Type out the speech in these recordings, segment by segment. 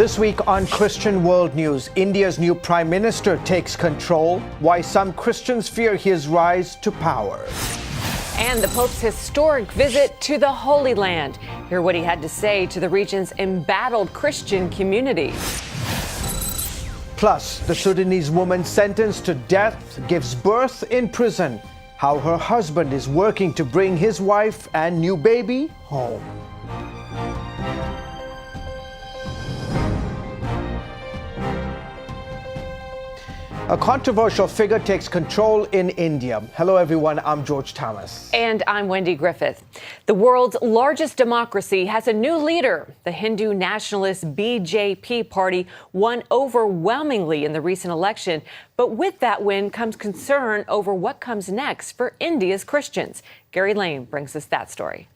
This week on Christian World News, India's new Prime Minister takes control, why some Christians fear his rise to power. And the Pope's historic visit to the Holy Land. Hear what he had to say to the region's embattled Christian community. Plus, the Sudanese woman sentenced to death gives birth in prison. How her husband is working to bring his wife and new baby home. A controversial figure takes control in India. Hello, everyone. I'm George Thomas. And I'm Wendy Griffith. The world's largest democracy has a new leader. The Hindu nationalist BJP party won overwhelmingly in the recent election. But with that win comes concern over what comes next for India's Christians. Gary Lane brings us that story.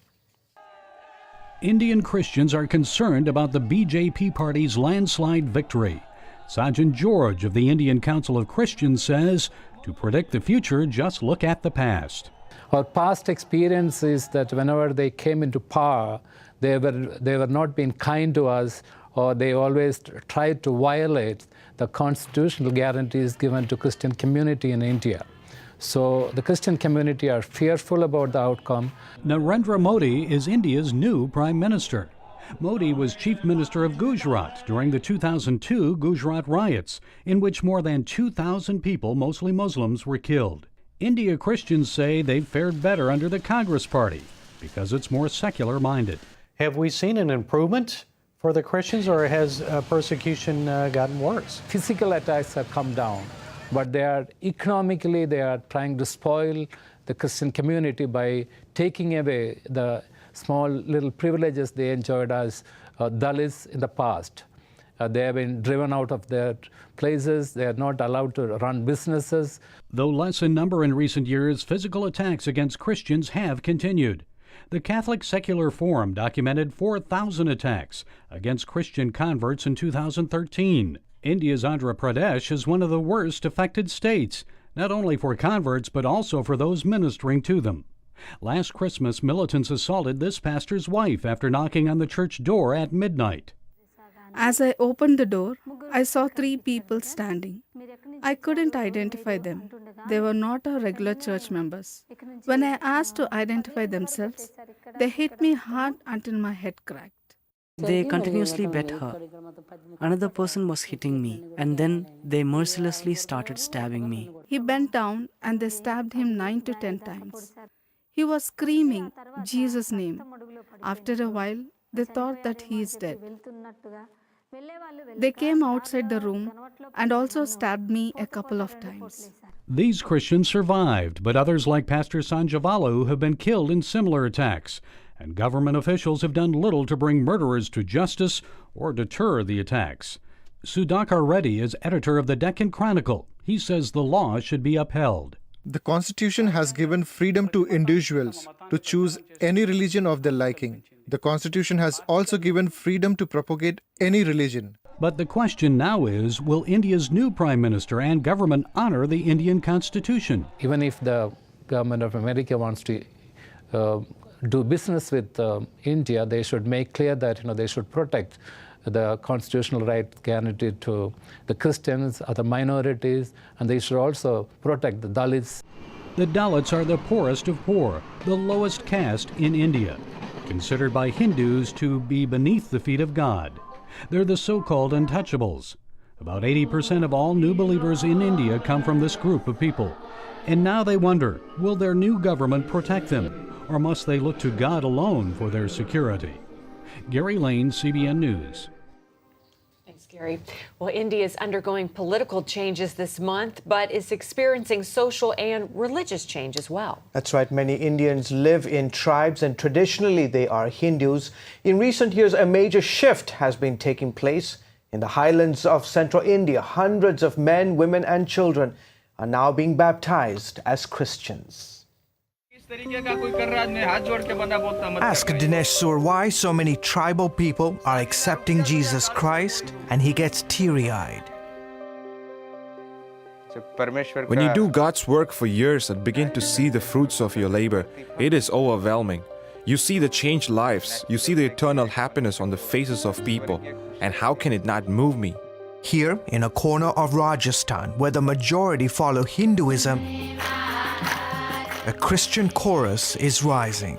Indian Christians are concerned about the BJP party's landslide victory. Sergeant George of the Indian Council of Christians says, to predict the future, just look at the past. Our past experience is that whenever they came into power, they were not being kind to us, or they always tried to violate the constitutional guarantees given to Christian community in India. So the Christian community are fearful about the outcome. Narendra Modi is India's new Prime Minister. Modi was Chief Minister of Gujarat during the 2002 Gujarat riots, in which more than 2,000 people, mostly Muslims, were killed. India Christians say they've fared better under the Congress Party because it's more secular-minded. Have we seen an improvement for the Christians, or has persecution gotten worse? Physical attacks have come down, but they are trying to spoil the Christian community by taking away the small little privileges they enjoyed as Dalits in the past. They have been driven out of their places. They are not allowed to run businesses. Though less in number in recent years, physical attacks against Christians have continued. The Catholic Secular Forum documented 4,000 attacks against Christian converts in 2013. India's Andhra Pradesh is one of the worst affected states, not only for converts but also for those ministering to them. Last Christmas, militants assaulted this pastor's wife after knocking on the church door at midnight. As I opened the door, I saw 3 people standing. I couldn't identify them. They were not our regular church members. When I asked to identify themselves, they hit me hard until my head cracked. They continuously beat her. Another person was hitting me, and then they mercilessly started stabbing me. He bent down and they stabbed him 9 to 10 times. He was screaming Jesus' name. After a while, they thought that he is dead. They came outside the room and also stabbed me a couple of times. These Christians survived, but others like Pastor Sanjavalu have been killed in similar attacks, and government officials have done little to bring murderers to justice or deter the attacks. Sudhakar Reddy is editor of the Deccan Chronicle. He says the law should be upheld. The Constitution has given freedom to individuals to choose any religion of their liking. The Constitution has also given freedom to propagate any religion. But the question now is, will India's new Prime Minister and government honor the Indian Constitution? Even if the government of America wants to do business with India, they should make clear that they should protect the constitutional right guaranteed to the Christians, other minorities, and they should also protect the Dalits. The Dalits are the poorest of poor, the lowest caste in India, considered by Hindus to be beneath the feet of God. They're the so-called untouchables. About 80% of all new believers in India come from this group of people. And now they wonder, will their new government protect them, or must they look to God alone for their security? Gary Lane, CBN News. Thanks, Gary. Well, India is undergoing political changes this month, but is experiencing social and religious change as well. That's right. Many Indians live in tribes and traditionally they are Hindus. In recent years, a major shift has been taking place. In the highlands of central India, hundreds of men, women and children are now being baptized as Christians. Ask Dinesh Sur why so many tribal people are accepting Jesus Christ, and he gets teary-eyed. When you do God's work for years and begin to see the fruits of your labor, it is overwhelming. You see the changed lives, you see the eternal happiness on the faces of people, and how can it not move me? Here, in a corner of Rajasthan, where the majority follow Hinduism, a Christian chorus is rising.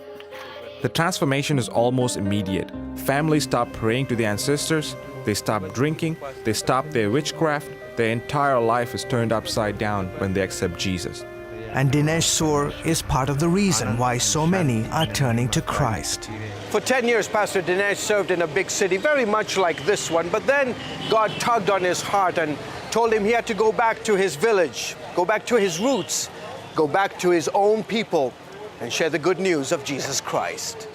The transformation is almost immediate. Families stop praying to their ancestors, they stop drinking, they stop their witchcraft, their entire life is turned upside down when they accept Jesus. And Dinesh Soor is part of the reason why so many are turning to Christ. For 10 years, Pastor Dinesh served in a big city, very much like this one. But then God tugged on his heart and told him he had to go back to his village, go back to his roots, go back to his own people and share the good news of Jesus Christ.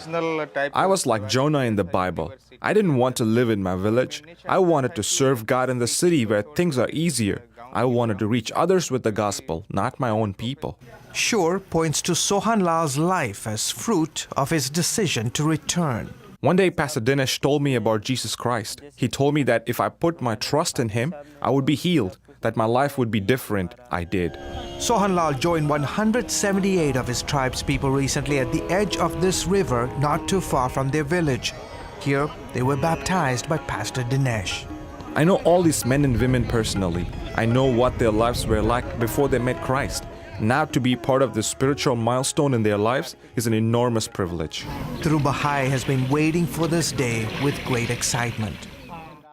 I was like Jonah in the Bible. I didn't want to live in my village. I wanted to serve God in the city where things are easier. I wanted to reach others with the gospel, not my own people. Shore points to Sohan Lal's life as fruit of his decision to return. One day, Pastor Dinesh told me about Jesus Christ. He told me that if I put my trust in Him, I would be healed, that my life would be different. I did. Sohan Lal joined 178 of his tribe's people recently at the edge of this river, not too far from their village. Here, they were baptized by Pastor Dinesh. I know all these men and women personally. I know what their lives were like before they met Christ. Now to be part of this spiritual milestone in their lives is an enormous privilege. Dhruv Bahai has been waiting for this day with great excitement.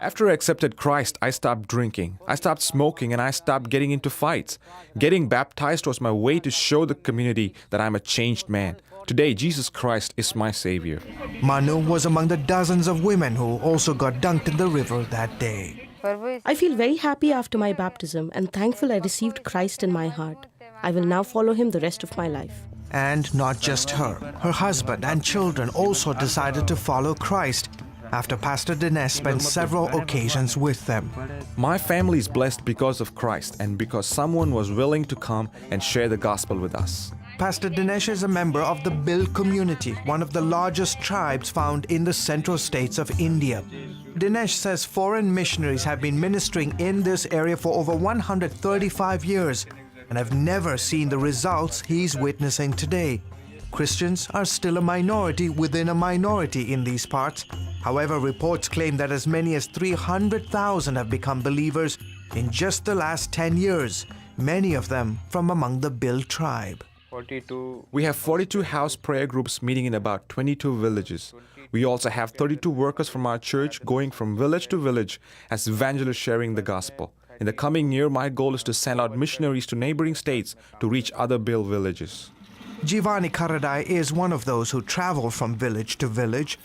After I accepted Christ, I stopped drinking, I stopped smoking, and I stopped getting into fights. Getting baptized was my way to show the community that I'm a changed man. Today, Jesus Christ is my Savior. Manu was among the dozens of women who also got dunked in the river that day. I feel very happy after my baptism and thankful I received Christ in my heart. I will now follow Him the rest of my life. And not just her. Her husband and children also decided to follow Christ after Pastor Dinesh spent several occasions with them. My family is blessed because of Christ and because someone was willing to come and share the gospel with us. Pastor Dinesh is a member of the Bill community, one of the largest tribes found in the central states of India. Dinesh says foreign missionaries have been ministering in this area for over 135 years and have never seen the results he's witnessing today. Christians are still a minority within a minority in these parts. However, reports claim that as many as 300,000 have become believers in just the last 10 years, many of them from among the Bill tribe. We have 42 house prayer groups meeting in about 22 villages. We also have 32 workers from our church going from village to village as evangelists sharing the gospel. In the coming year, my goal is to send out missionaries to neighboring states to reach other Bill villages. Jivani Karadai is one of those who travel from village to village.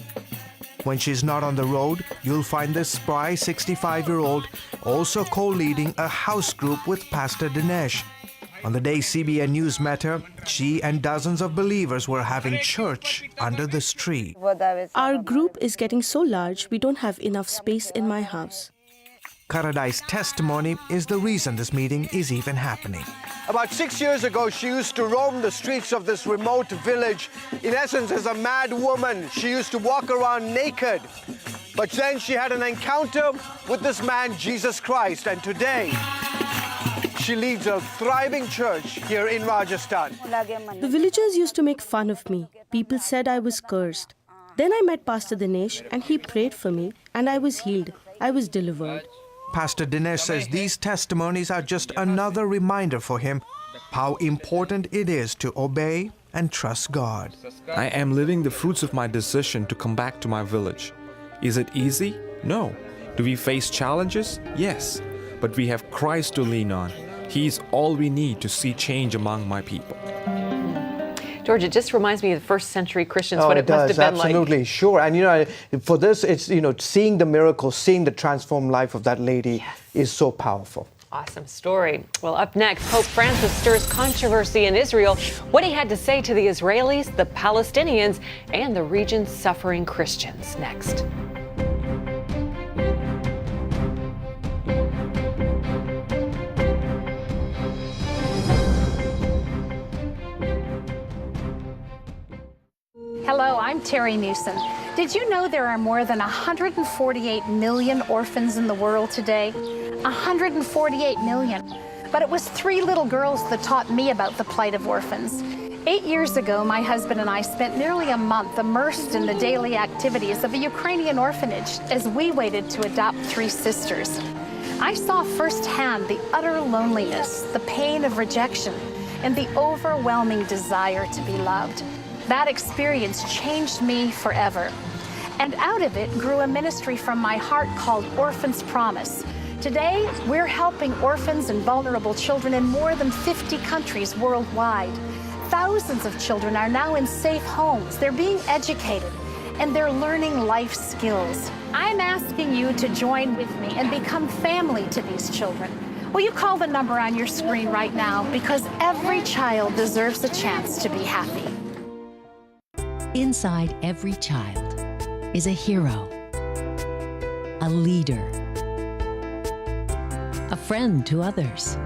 When she's not on the road, you'll find this spry 65-year-old also co-leading a house group with Pastor Dinesh. On the day CBN News met her, she and dozens of believers were having church under this tree. Our group is getting so large, we don't have enough space in my house. Karadai's testimony is the reason this meeting is even happening. About 6 years ago, she used to roam the streets of this remote village. In essence, as a mad woman, she used to walk around naked. But then she had an encounter with this man, Jesus Christ, and today she leads a thriving church here in Rajasthan. The villagers used to make fun of me. People said I was cursed. Then I met Pastor Dinesh and he prayed for me and I was healed. I was delivered. Pastor Dinesh says these testimonies are just another reminder for him how important it is to obey and trust God. I am living the fruits of my decision to come back to my village. Is it easy? No. Do we face challenges? Yes. But we have Christ to lean on. He is all we need to see change among my people. George, it just reminds me of the first century Christians, what it must have been like. Absolutely, sure. And for this, it's, seeing the miracle, seeing the transformed life of that lady is so powerful. Awesome story. Well, up next, Pope Francis stirs controversy in Israel. What he had to say to the Israelis, the Palestinians, and the region's suffering Christians. Next. Hello, I'm Terry Newsom. Did you know there are more than 148 million orphans in the world today? 148 million. But it was 3 little girls that taught me about the plight of orphans. 8 years ago, my husband and I spent nearly a month immersed in the daily activities of a Ukrainian orphanage as we waited to adopt 3 sisters. I saw firsthand the utter loneliness, the pain of rejection, and the overwhelming desire to be loved. That experience changed me forever. And out of it grew a ministry from my heart called Orphans Promise. Today, we're helping orphans and vulnerable children in more than 50 countries worldwide. Thousands of children are now in safe homes. They're being educated, and they're learning life skills. I'm asking you to join with me and become family to these children. Will you call the number on your screen right now? Because every child deserves a chance to be happy. Inside every child is a hero, a leader, a friend to others,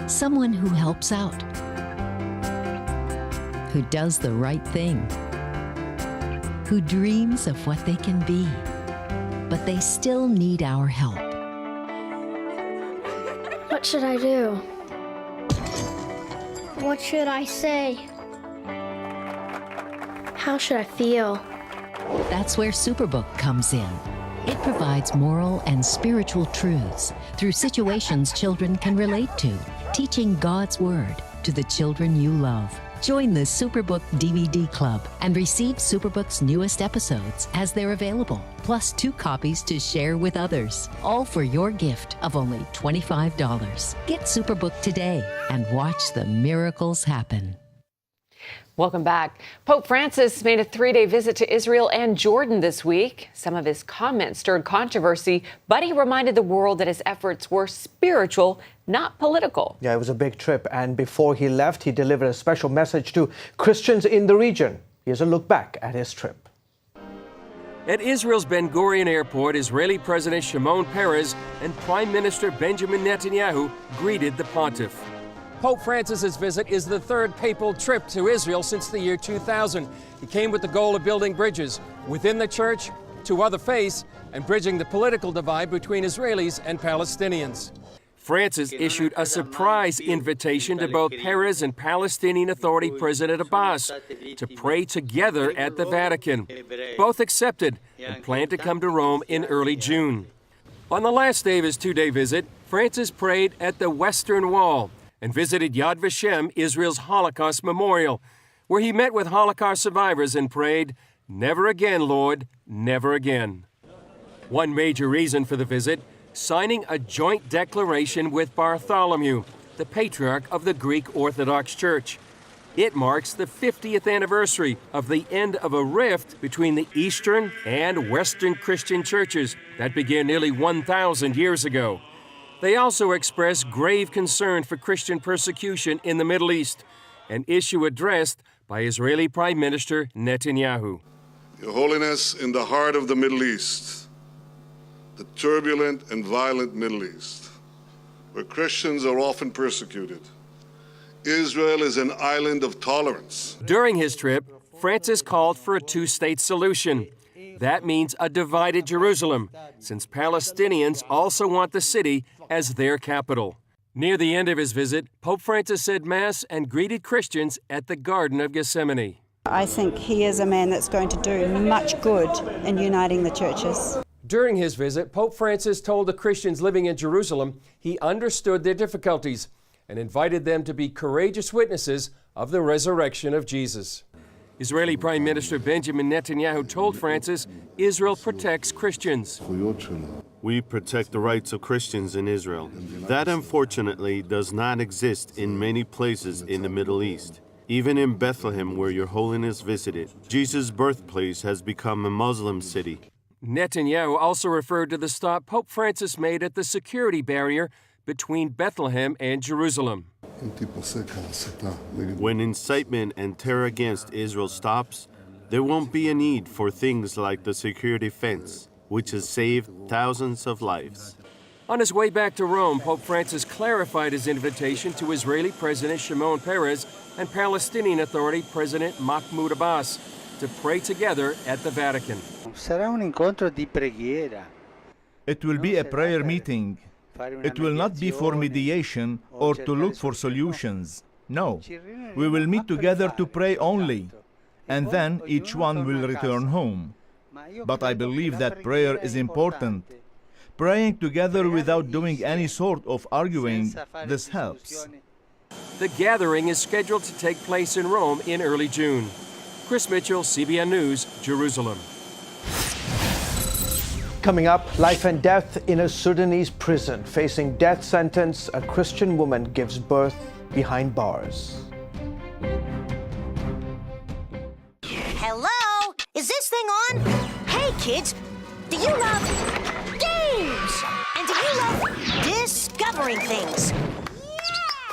someone who helps out, who does the right thing, who dreams of what they can be, but they still need our help. What should I do? What should I say? How should I feel? That's where Superbook comes in. It provides moral and spiritual truths through situations children can relate to, teaching God's Word to the children you love. Join the Superbook DVD Club and receive Superbook's newest episodes as they're available, plus 2 copies to share with others, all for your gift of only $25. Get Superbook today and watch the miracles happen. Welcome back. Pope Francis made a 3-day visit to Israel and Jordan this week. Some of his comments stirred controversy, but he reminded the world that his efforts were spiritual, not political. Yeah, it was a big trip. And before he left, he delivered a special message to Christians in the region. Here's a look back at his trip. At Israel's Ben Gurion Airport, Israeli President Shimon Peres and Prime Minister Benjamin Netanyahu greeted the pontiff. Pope Francis's visit is the 3rd papal trip to Israel since the year 2000. He came with the goal of building bridges within the church, to other faiths, and bridging the political divide between Israelis and Palestinians. Francis issued a surprise invitation to both Peres and Palestinian Authority President Abbas to pray together at the Vatican. Both accepted and plan to come to Rome in early June. On the last day of his 2-day visit, Francis prayed at the Western Wall and visited Yad Vashem, Israel's Holocaust Memorial, where he met with Holocaust survivors and prayed, "Never again, Lord, never again." One major reason for the visit, signing a joint declaration with Bartholomew, the patriarch of the Greek Orthodox Church. It marks the 50th anniversary of the end of a rift between the Eastern and Western Christian churches that began nearly 1,000 years ago. They also express grave concern for Christian persecution in the Middle East, an issue addressed by Israeli Prime Minister Netanyahu. Your Holiness, in the heart of the Middle East, the turbulent and violent Middle East, where Christians are often persecuted, Israel is an island of tolerance. During his trip, Francis called for a 2-state solution. That means a divided Jerusalem, since Palestinians also want the city as their capital. Near the end of his visit, Pope Francis said Mass and greeted Christians at the Garden of Gethsemane. I think he is a man that's going to do much good in uniting the churches. During his visit, Pope Francis told the Christians living in Jerusalem he understood their difficulties and invited them to be courageous witnesses of the resurrection of Jesus. Israeli Prime Minister Benjamin Netanyahu told Francis Israel protects Christians. We protect the rights of Christians in Israel. That, unfortunately, does not exist in many places in the Middle East. Even in Bethlehem, where Your Holiness visited, Jesus' birthplace has become a Muslim city. Netanyahu also referred to the stop Pope Francis made at the security barrier between Bethlehem and Jerusalem. When incitement and terror against Israel stops, there won't be a need for things like the security fence, which has saved thousands of lives. On his way back to Rome, Pope Francis clarified his invitation to Israeli President Shimon Peres and Palestinian Authority President Mahmoud Abbas to pray together at the Vatican. It will be a prayer meeting. It will not be for mediation or to look for solutions, No, we will meet together to pray only, and then each one will return home. But I believe that prayer is important. Praying together without doing any sort of arguing, this helps. The gathering is scheduled to take place in Rome in early June. Chris Mitchell, CBN News, Jerusalem. Coming up, life and death in a Sudanese prison. Facing death sentence, a Christian woman gives birth behind bars. Hello? Is this thing on? Hey, kids, do you love games? And do you love discovering things?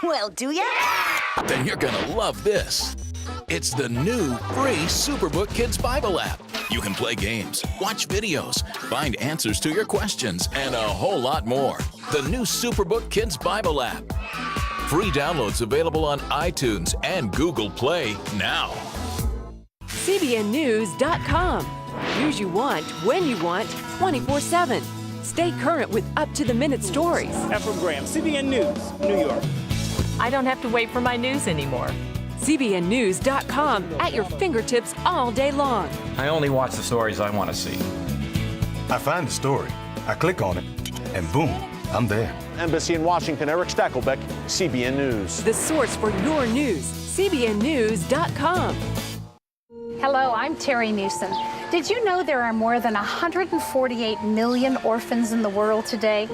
Well, do ya? Then you're gonna love this. It's the new free Superbook Kids Bible app. You can play games, watch videos, find answers to your questions, and a whole lot more. The new Superbook Kids Bible app. Free downloads available on iTunes and Google Play now. CBNnews.com. News you want, when you want, 24/7. Stay current with up-to-the-minute stories. Efrem Graham, CBN News, New York. I don't have to wait for my news anymore. CBNnews.com at your fingertips all day long. I only watch the stories I want to see. I find the story, I click on it, and boom, I'm there. Embassy in Washington, Eric Stackelbeck, CBN News. The source for your news, CBNnews.com. Hello, I'm Terry Newsom. Did you know there are more than 148 million orphans in the world today?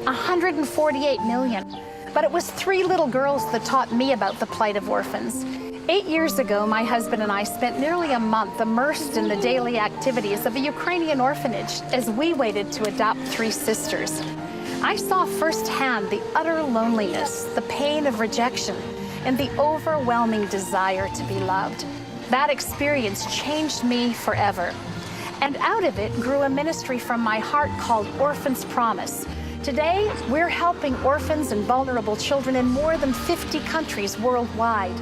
148 million. But it was 3 little girls that taught me about the plight of orphans. 8 years ago, my husband and I spent nearly a month immersed in the daily activities of a Ukrainian orphanage as we waited to adopt 3 sisters. I saw firsthand the utter loneliness, the pain of rejection, and the overwhelming desire to be loved. That experience changed me forever. And out of it grew a ministry from my heart called Orphans Promise. Today, we're helping orphans and vulnerable children in more than 50 countries worldwide.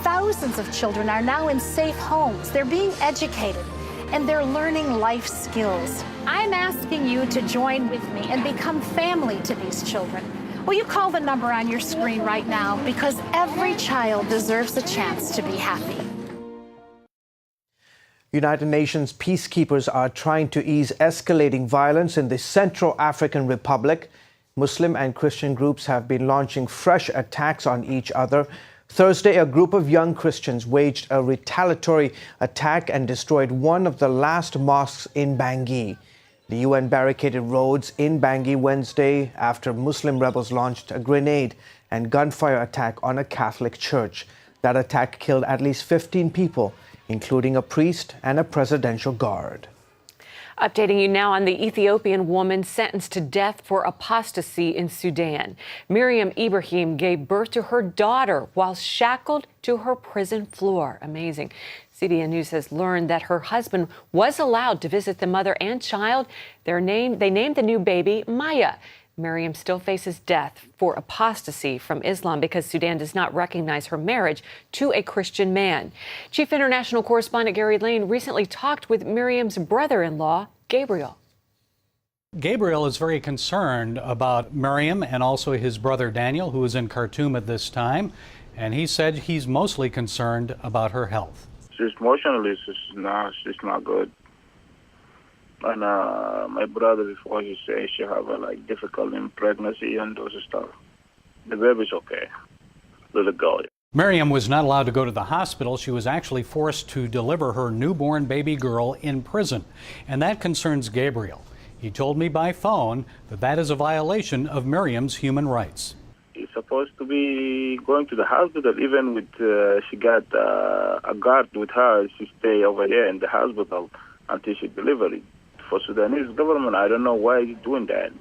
Thousands of children are now in safe homes. They're being educated, and they're learning life skills. I'm asking you to join with me and become family to these children. Will you call the number on your screen right now? Because every child deserves a chance to be happy. United Nations peacekeepers are trying to ease escalating violence in the Central African Republic. Muslim and Christian groups have been launching fresh attacks on each other. Thursday, a group of young Christians waged a retaliatory attack and destroyed one of the last mosques in Bangui. The UN barricaded roads in Bangui Wednesday after Muslim rebels launched a grenade and gunfire attack on a Catholic church. That attack killed at least 15 people, including a priest and a presidential guard. Updating you now on the Ethiopian woman sentenced to death for apostasy in Sudan. Miriam Ibrahim gave birth to her daughter while shackled to her prison floor. Amazing. CBN News has learned that her husband was allowed to visit the mother and child. They named the new baby Maya. Miriam still faces death for apostasy from Islam because Sudan does not recognize her marriage to a Christian man. Chief International Correspondent Gary Lane recently talked with Miriam's brother-in-law, Gabriel. Gabriel is very concerned about Miriam and also his brother Daniel, who is in Khartoum at this time. And he said he's mostly concerned about her health. She's emotionally, she's not good. And my brother, before he said she have a difficulty in pregnancy and those stuff. The baby's okay. Little girl. Miriam was not allowed to go to the hospital. She was actually forced to deliver her newborn baby girl in prison. And that concerns Gabriel. He told me by phone that that is a violation of Miriam's human rights. He's supposed to be going to the hospital, even with, she got a guard with her. She stay over here in the hospital until she delivered. For Sudanese government, I don't know why he's doing that.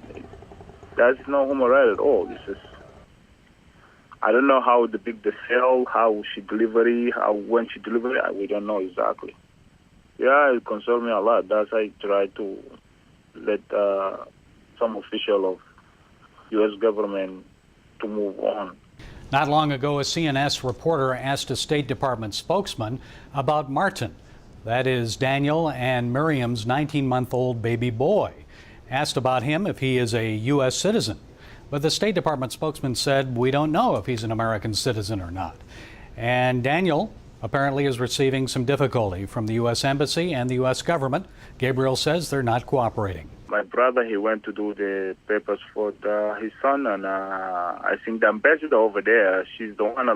That's no human right at all. It's just, I don't know how the cell, how she delivery, when she delivery, we don't know exactly. Yeah, it concerns me a lot. That's why I try to let some official of U.S. government to move on. Not long ago, a CNS reporter asked a State Department spokesman about Martin. That is Daniel and Miriam's 19-month-old baby boy. Asked about him if he is a U.S. citizen. But the State Department spokesman said, we don't know if he's an American citizen or not. And Daniel apparently is receiving some difficulty from the U.S. Embassy and the U.S. government. Gabriel says they're not cooperating. My brother, he went to do the papers for his son, and I think the ambassador over there, she's the one,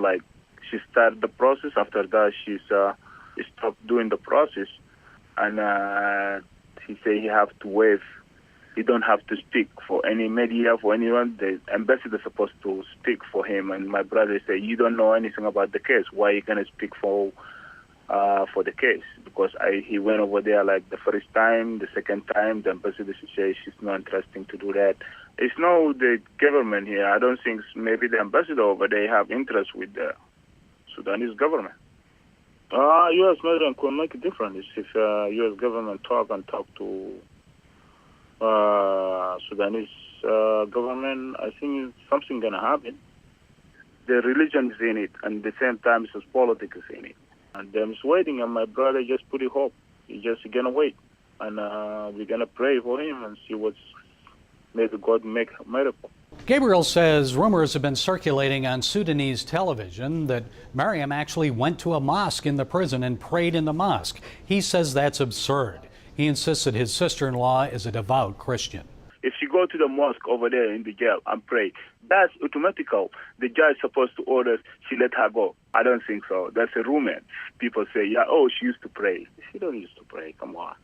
she started the process. After that, she stopped doing the process, and he said he have to waive. He don't have to speak for any media, for anyone. The ambassador is supposed to speak for him, and my brother said, you don't know anything about the case. Why are you going to speak for the case? Because he went over there the first time, the second time, the ambassador says she's not interested to do that. It's not the government here. I don't think maybe the ambassador over there have interest with the Sudanese government. U.S. media could make a difference if U.S. government talk to Sudanese government. I think something going to happen. The religion is in it, and at the same time, it's politics is in it. And I'm just waiting, and my brother just put it hope. He's just going to wait. And we're going to pray for him and see maybe God make a miracle. Gabriel says rumors have been circulating on Sudanese television that Miriam actually went to a mosque in the prison and prayed in the mosque. He says that's absurd. He insists that his sister-in-law is a devout Christian. If she go to the mosque over there in the jail and pray, that's automatical. The judge is supposed to order she let her go. I don't think so. That's a rumor. People say, she used to pray. She don't used to pray. Come on.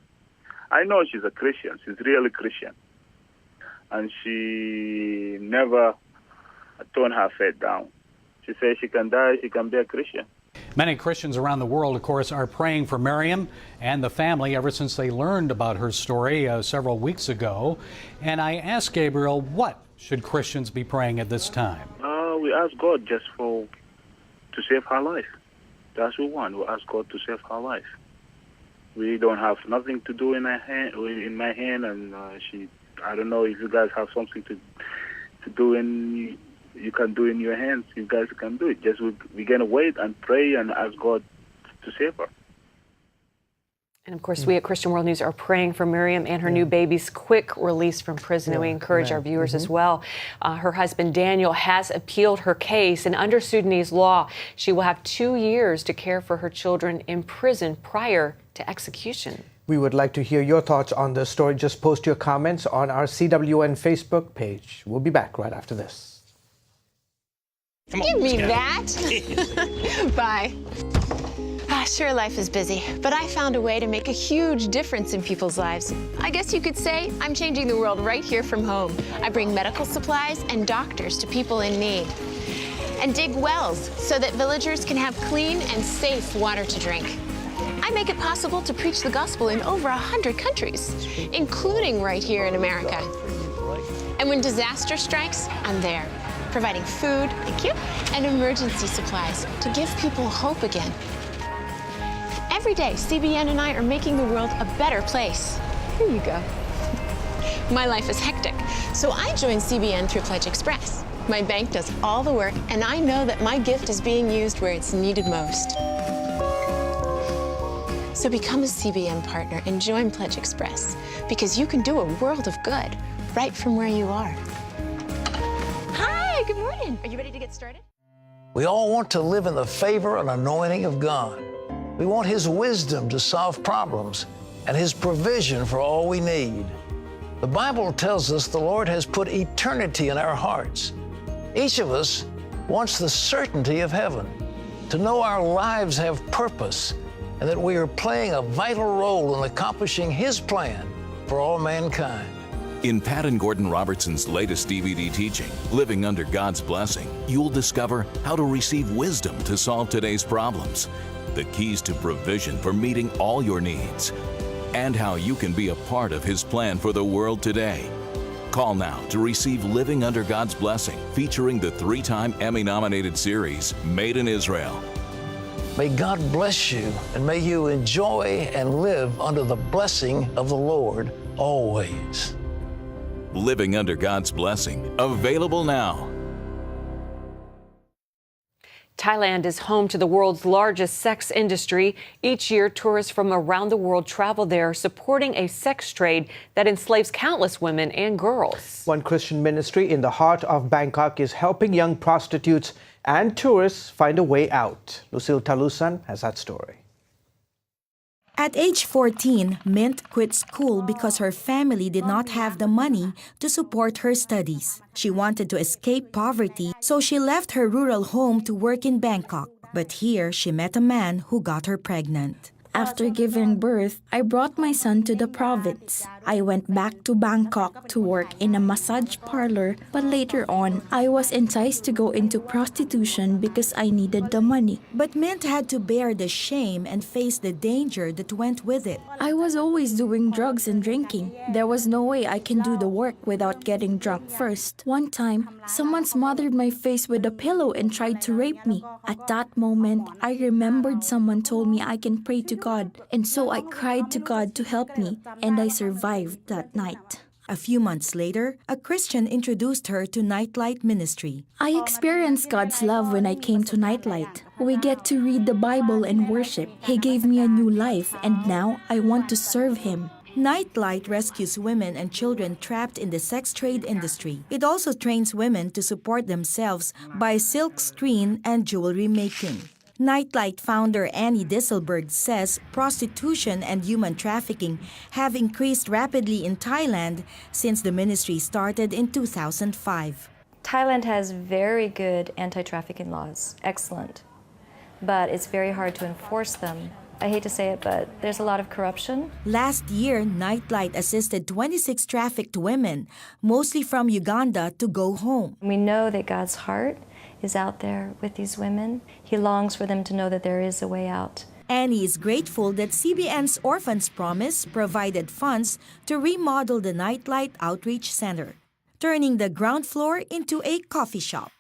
I know she's a Christian. She's really Christian. And she never turned her faith down. She says she can die, she can be a Christian. Many Christians around the world, of course, are praying for Miriam and the family ever since they learned about her story several weeks ago. And I asked Gabriel, what should Christians be praying at this time? We ask God just to save her life. That's what we want. We ask God to save her life. We don't have nothing to do in my hand, and I don't know if you guys have something to do you can do in your hands. You guys can do it. Just we're going to wait and pray and ask God to save her. And of course, we at Christian World News are praying for Miriam and her new baby's quick release from prison. And we encourage our viewers as well. Her husband, Daniel, has appealed her case. And under Sudanese law, she will have 2 years to care for her children in prison prior to execution. We would like to hear your thoughts on this story. Just post your comments on our CWN Facebook page. We'll be back right after this. Give me that. Bye. Sure, life is busy, but I found a way to make a huge difference in people's lives. I guess you could say I'm changing the world right here from home. I bring medical supplies and doctors to people in need, and dig wells so that villagers can have clean and safe water to drink. I make it possible to preach the gospel in over 100 countries, including right here in America. And when disaster strikes, I'm there, providing food, thank you, and emergency supplies to give people hope again. Every day, CBN and I are making the world a better place. Here you go. My life is hectic, so I joined CBN through Pledge Express. My bank does all the work, and I know that my gift is being used where it's needed most. So become a CBN partner and join Pledge Express, because you can do a world of good right from where you are. Hi, good morning. Are you ready to get started? We all want to live in the favor and anointing of God. We want His wisdom to solve problems and His provision for all we need. The Bible tells us the Lord has put eternity in our hearts. Each of us wants the certainty of heaven, to know our lives have purpose and that we are playing a vital role in accomplishing His plan for all mankind. In Pat and Gordon Robertson's latest DVD teaching, Living Under God's Blessing, you'll discover how to receive wisdom to solve today's problems, the keys to provision for meeting all your needs, and how you can be a part of His plan for the world today. Call now to receive Living Under God's Blessing, featuring the 3-time Emmy-nominated series, Made in Israel. May God bless you, and may you enjoy and live under the blessing of the Lord always. Living Under God's Blessing, available now. Thailand is home to the world's largest sex industry. Each year, tourists from around the world travel there, supporting a sex trade that enslaves countless women and girls. One Christian ministry in the heart of Bangkok is helping young prostitutes and tourists find a way out. Lucille Talusan has that story. At age 14, Mint quit school because her family did not have the money to support her studies. She wanted to escape poverty, so she left her rural home to work in Bangkok. But here, she met a man who got her pregnant. After giving birth, I brought my son to the province. I went back to Bangkok to work in a massage parlor, but later on, I was enticed to go into prostitution because I needed the money. But Mint had to bear the shame and face the danger that went with it. I was always doing drugs and drinking. There was no way I can do the work without getting drunk first. One time, someone smothered my face with a pillow and tried to rape me. At that moment, I remembered someone told me I can pray to God, and so I cried to God to help me, and I survived that night. A few months later, a Christian introduced her to Nightlight Ministry. I experienced God's love when I came to Nightlight. We get to read the Bible and worship. He gave me a new life, and now I want to serve Him. Nightlight rescues women and children trapped in the sex trade industry. It also trains women to support themselves by silk screen and jewelry making. Nightlight founder Annie Disselberg says prostitution and human trafficking have increased rapidly in Thailand since the ministry started in 2005. Thailand has very good anti-trafficking laws, excellent, but it's very hard to enforce them. I hate to say it, but there's a lot of corruption. Last year, Nightlight assisted 26 trafficked women, mostly from Uganda, to go home. We know that God's heart is out there with these women. He longs for them to know that there is a way out. Annie is grateful that CBN's Orphans Promise provided funds to remodel the Nightlight Outreach Center, turning the ground floor into a coffee shop.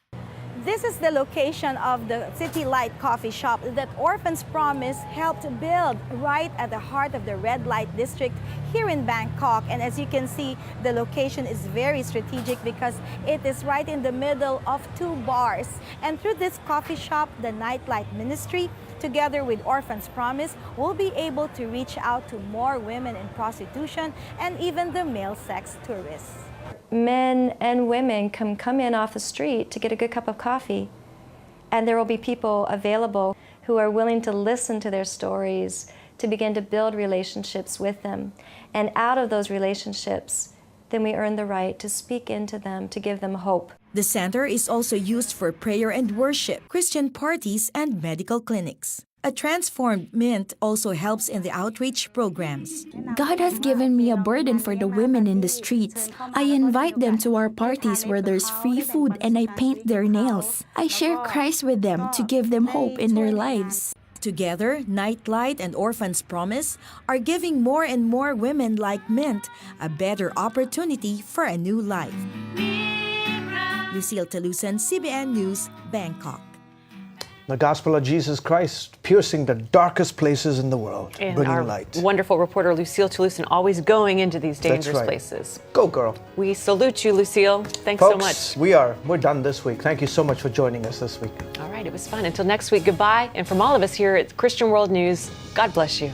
This is the location of the City Light Coffee Shop that Orphans Promise helped build right at the heart of the red light district here in Bangkok. And as you can see, the location is very strategic because it is right in the middle of two bars. And through this coffee shop, the Nightlight Ministry, together with Orphans Promise, will be able to reach out to more women in prostitution and even the male sex tourists. Men and women can come in off the street to get a good cup of coffee, and there will be people available who are willing to listen to their stories, to begin to build relationships with them. And out of those relationships, then we earn the right to speak into them, to give them hope. The center is also used for prayer and worship, Christian parties, and medical clinics. A transformed Mint also helps in the outreach programs. God has given me a burden for the women in the streets. I invite them to our parties where there's free food and I paint their nails. I share Christ with them to give them hope in their lives. Together, Nightlight and Orphans Promise are giving more and more women like Mint a better opportunity for a new life. Lucille Talusan, CBN News, Bangkok. The gospel of Jesus Christ piercing the darkest places in the world, and bringing our light. Wonderful reporter Lucille Talusan always going into these dangerous That's right. places. Go, girl. We salute you, Lucille. Thanks Folks, so much. We're done this week. Thank you so much for joining us this week. All right, it was fun. Until next week, goodbye. And from all of us here at Christian World News, God bless you.